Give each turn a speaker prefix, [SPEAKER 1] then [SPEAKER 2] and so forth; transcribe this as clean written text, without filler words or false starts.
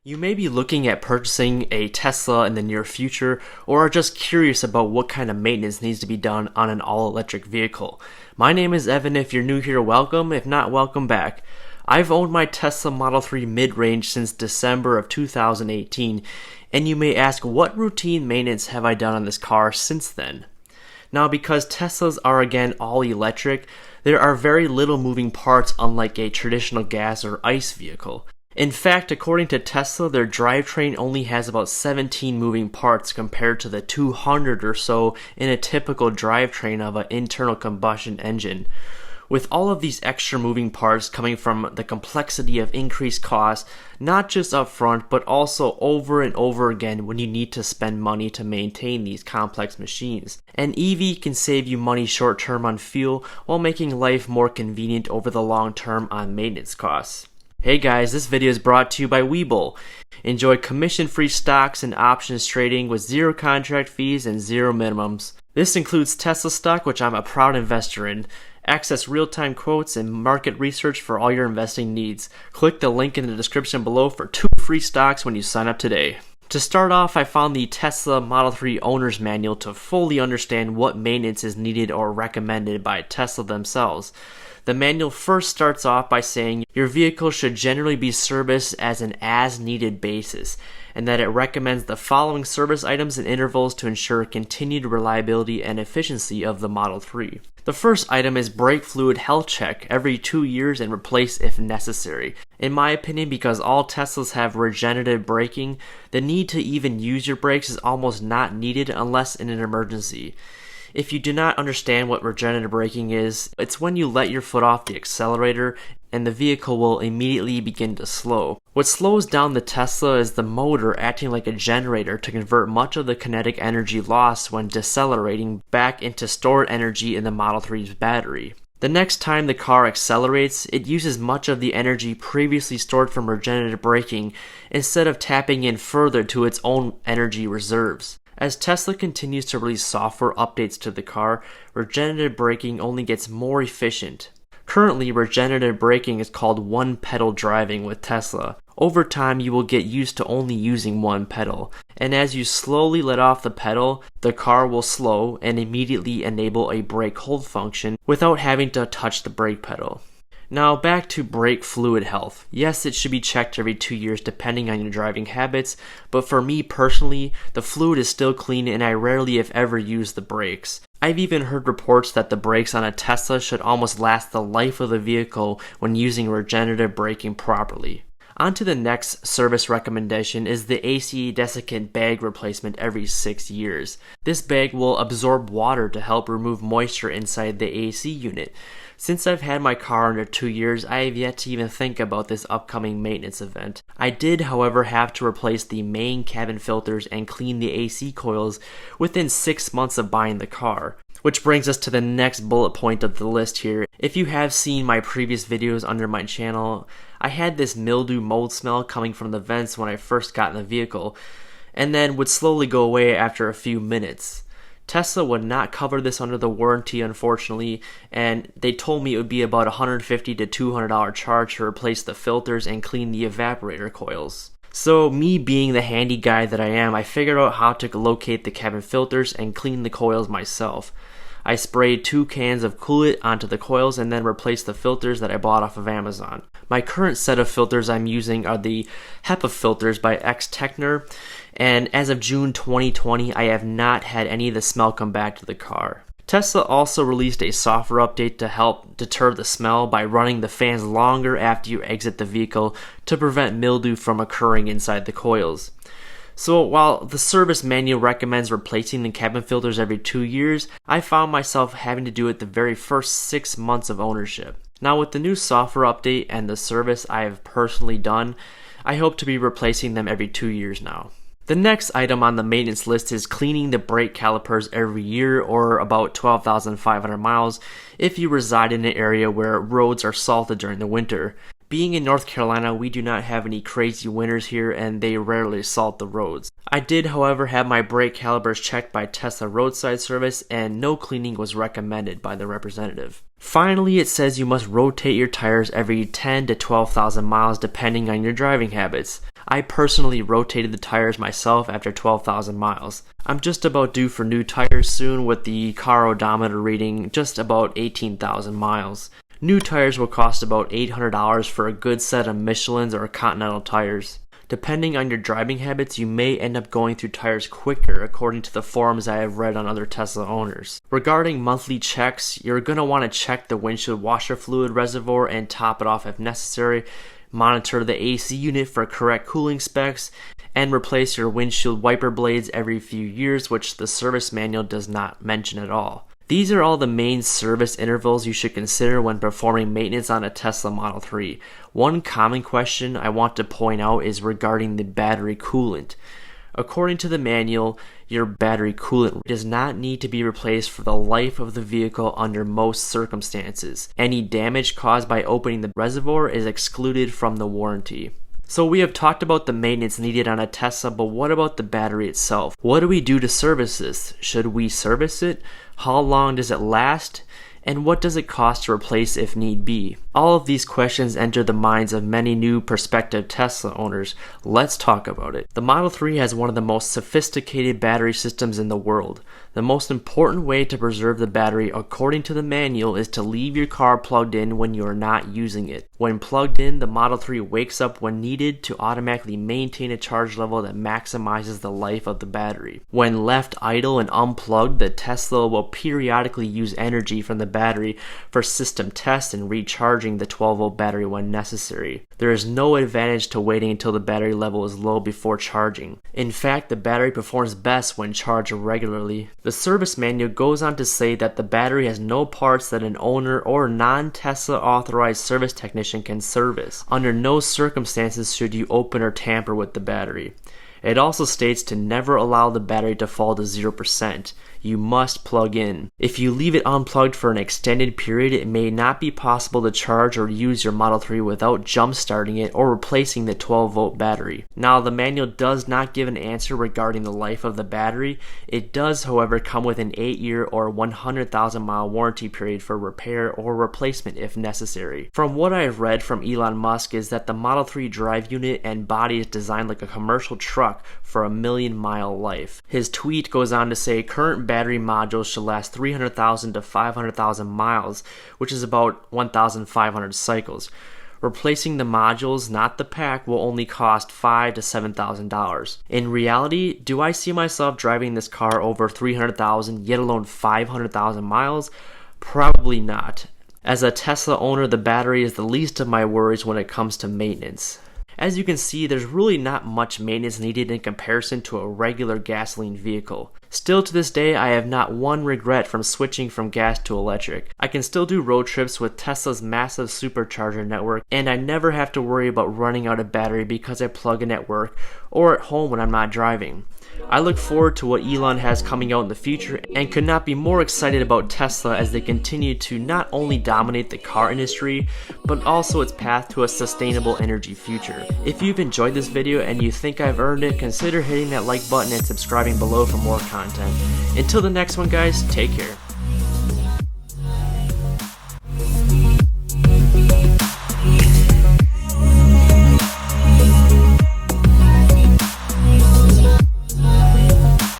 [SPEAKER 1] You may be looking at purchasing a Tesla in the near future or are just curious about what kind of maintenance needs to be done on an all-electric vehicle. My name is Evan. If you're new here, welcome. If not, welcome back. I've owned my Tesla Model 3 mid-range since December of 2018, and you may ask, what routine maintenance have I done on this car since then? Now, because Teslas are again all electric, there are very little moving parts unlike a traditional gas or ICE vehicle. In fact, according to Tesla, their drivetrain only has about 17 moving parts compared to the 200 or so in a typical drivetrain of an internal combustion engine. With all of these extra moving parts coming from the complexity of increased costs, not just up front, but also over and over again when you need to spend money to maintain these complex machines. An EV can save you money short term on fuel while making life more convenient over the long term on maintenance costs. Hey guys, this video is brought to you by Webull. Enjoy commission-free stocks and options trading with zero contract fees and zero minimums. This includes Tesla stock, which I'm a proud investor in. Access real-time quotes and market research for all your investing needs. Click the link in the description below for 2 free stocks when you sign up today. To start off, I found the Tesla Model 3 Owner's Manual to fully understand what maintenance is needed or recommended by Tesla themselves. The manual first starts off by saying your vehicle should generally be serviced as an as-needed basis, and that it recommends the following service items and intervals to ensure continued reliability and efficiency of the Model 3. The first item is brake fluid health check every 2 years and replace if necessary. In my opinion, because all Teslas have regenerative braking, the need to even use your brakes is almost not needed unless in an emergency. If you do not understand what regenerative braking is, it's when you let your foot off the accelerator and the vehicle will immediately begin to slow. What slows down the Tesla is the motor acting like a generator to convert much of the kinetic energy lost when decelerating back into stored energy in the Model 3's battery. The next time the car accelerates, it uses much of the energy previously stored from regenerative braking instead of tapping in further to its own energy reserves. As Tesla continues to release software updates to the car, regenerative braking only gets more efficient. Currently, regenerative braking is called one-pedal driving with Tesla. Over time, you will get used to only using one pedal, and as you slowly let off the pedal, the car will slow and immediately enable a brake hold function without having to touch the brake pedal. Now back to brake fluid health. Yes, it should be checked every 2 years depending on your driving habits, but for me personally, the fluid is still clean and I rarely if ever use the brakes. I've even heard reports that the brakes on a Tesla should almost last the life of the vehicle when using regenerative braking properly. On to the next service recommendation is the AC desiccant bag replacement every 6 years. This bag will absorb water to help remove moisture inside the AC unit. Since I've had my car under 2 years, I have yet to even think about this upcoming maintenance event. I did, however, have to replace the main cabin filters and clean the AC coils within 6 months of buying the car. Which brings us to the next bullet point of the list here. If you have seen my previous videos under my channel, I had this mildew mold smell coming from the vents when I first got in the vehicle, and then would slowly go away after a few minutes. Tesla would not cover this under the warranty, unfortunately, and they told me it would be about $150 to $200 charge to replace the filters and clean the evaporator coils. So me being the handy guy that I am, I figured out how to locate the cabin filters and clean the coils myself. I sprayed 2 cans of coolant onto the coils and then replaced the filters that I bought off of Amazon. My current set of filters I'm using are the HEPA filters by X-Techner, and as of June 2020, I have not had any of the smell come back to the car. Tesla also released a software update to help deter the smell by running the fans longer after you exit the vehicle to prevent mildew from occurring inside the coils. So while the service manual recommends replacing the cabin filters every 2 years, I found myself having to do it the very first 6 months of ownership. Now with the new software update and the service I have personally done, I hope to be replacing them every 2 years now. The next item on the maintenance list is cleaning the brake calipers every year or about 12,500 miles if you reside in an area where roads are salted during the winter. Being in North Carolina, we do not have any crazy winters here and they rarely salt the roads. I did, however, have my brake calipers checked by Tesla Roadside Service and no cleaning was recommended by the representative. Finally, it says you must rotate your tires every 10 to 12,000 miles depending on your driving habits. I personally rotated the tires myself after 12,000 miles. I'm just about due for new tires soon with the car odometer reading just about 18,000 miles. New tires will cost about $800 for a good set of Michelin's or Continental tires. Depending on your driving habits, you may end up going through tires quicker according to the forums I have read on other Tesla owners. Regarding monthly checks, you're going to want to check the windshield washer fluid reservoir and top it off if necessary, monitor the AC unit for correct cooling specs, and replace your windshield wiper blades every few years, which the service manual does not mention at all. These are all the main service intervals you should consider when performing maintenance on a Tesla Model 3. One common question I want to point out is regarding the battery coolant. According to the manual, your battery coolant does not need to be replaced for the life of the vehicle under most circumstances. Any damage caused by opening the reservoir is excluded from the warranty. So we have talked about the maintenance needed on a Tesla, but what about the battery itself? What do we do to service this? Should we service it? How long does it last? And what does it cost to replace if need be? All of these questions enter the minds of many new prospective Tesla owners. Let's talk about it. The Model 3 has one of the most sophisticated battery systems in the world. The most important way to preserve the battery, according to the manual, is to leave your car plugged in when you are not using it. When plugged in, the Model 3 wakes up when needed to automatically maintain a charge level that maximizes the life of the battery. When left idle and unplugged, the Tesla will periodically use energy from the battery for system tests and recharging the 12-volt battery when necessary. There is no advantage to waiting until the battery level is low before charging. In fact, the battery performs best when charged regularly. The service manual goes on to say that the battery has no parts that an owner or non-Tesla authorized service technician can service. Under no circumstances should you open or tamper with the battery. It also states to never allow the battery to fall to 0%. You must plug in. If you leave it unplugged for an extended period, it may not be possible to charge or use your Model 3 without jump starting it or replacing the 12-volt battery. Now, the manual does not give an answer regarding the life of the battery. It does, however, come with an 8-year or 100,000 mile warranty period for repair or replacement if necessary. From what I have read from Elon Musk is that the Model 3 drive unit and body is designed like a commercial truck for a 1,000,000-mile life. His tweet goes on to say current battery modules should last 300,000 to 500,000 miles, which is about 1,500 cycles. Replacing the modules, not the pack, will only cost $5,000 to $7,000. In reality, do I see myself driving this car over 300,000, yet alone 500,000 miles? Probably not. As a Tesla owner, the battery is the least of my worries when it comes to maintenance. As you can see, there's really not much maintenance needed in comparison to a regular gasoline vehicle. Still to this day, I have not one regret from switching from gas to electric. I can still do road trips with Tesla's massive supercharger network, and I never have to worry about running out of battery because I plug in at work or at home when I'm not driving. I look forward to what Elon has coming out in the future and could not be more excited about Tesla as they continue to not only dominate the car industry, but also its path to a sustainable energy future. If you've enjoyed this video and you think I've earned it, consider hitting that like button and subscribing below for more content. Until the next one, guys, take care.